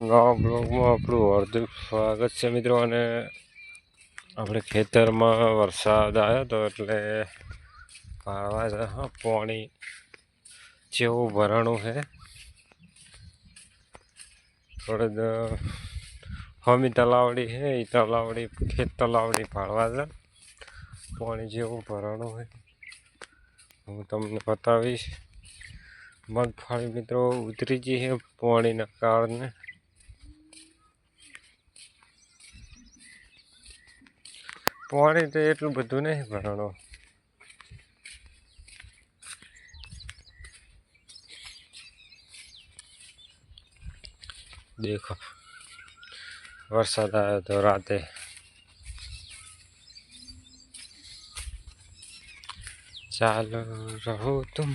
નવા બ્લોગમાં આપણું હાર્દિક સ્વાગત છે મિત્રો. અને આપણે ખેતરમાં વરસાદ આવ્યો તો એટલે પાવા પાણી જેવું ભરાણું છે. થોડે હમી તલાવડી છે એ તલાવડી ખેત તલાવડી પાડવા છે. પાણી જેવું ભરાણું છે હું તમને બતાવીશ. મગફળી મિત્રો ઉતરી ગઈ છે પાણીના કારણે. પાણી તો એટલું બધું નહીં ભરાણું. દેખો વરસાદ આવ્યો તો રાતે. ચાલો રહો તુમ.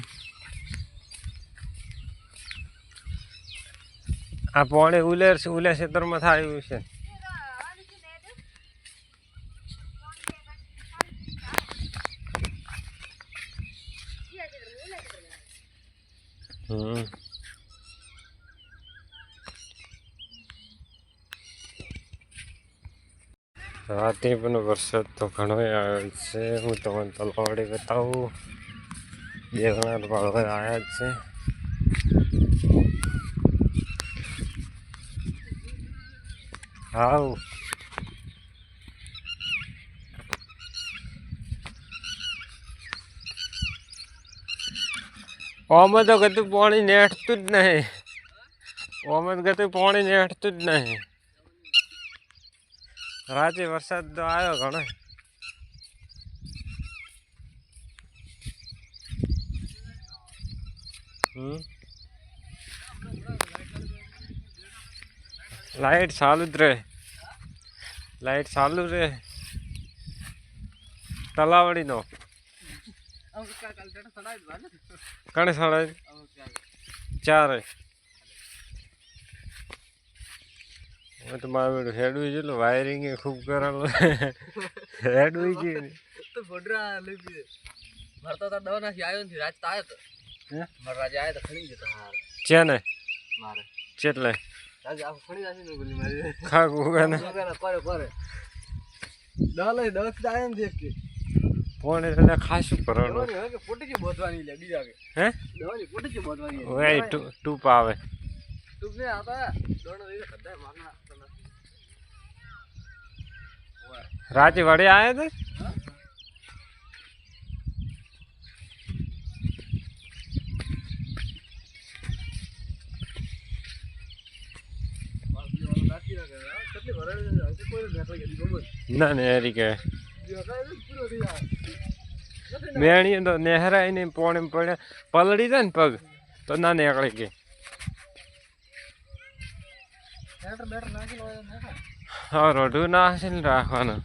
આ પાણી ઉલે ખેતરમાં થાય છે. રાતે પણ વરસાદ તો ઘણો આવ્યો છે. હું તમને તલાવડી બતાવું. બે ઘણા વાળવા આવ્યા જ છે. હાઉ ઓમાં તો કતું પાણી નેઠતું જ નહીં. ઓમાં તો કતું પાણી નેઠતું જ નહીં. રાતે વરસાદ તો આવ્યો ઘણો. લાઈટ ચાલુ જ રહે. લાઈટ ચાલુ રહે તલાવડી નો કણે સડાય ચારે. હું તો મારું હેડવું છે વાયરિંગ એ ખૂબ કરેલું. હેડવું છે તો ફોડરા લઈ મારતા તો દવા નાખી આવ્યો નથી. રાજ તો આવ્યો તો મારા રાજા આવ્યો તો ખણી જતો. છે ને મારે ચેટલે રાજ આ ખણી નાખી ને ગોલી મારી ખા ગુગાને કરે કરે ડાલે દસ આવ્યો ને દેખ કે ફોન એટલે ખાસું કરવાનું કે પોટકી બોધવાની લે બીજા કે હે દવાની પોટકી બોધવાની ઓય ટૂપ આવે. ટૂપ ને આતા દોણો દઈને ખડા મારના રાતે વડે આયા તે ના ને હરી કે મેણી તો નેહરાઈ ને પોણે પડે પલડી જાય ને પગ તો ના નીકળે કે. હા રોઢું ના હશે ને રાખવાનું.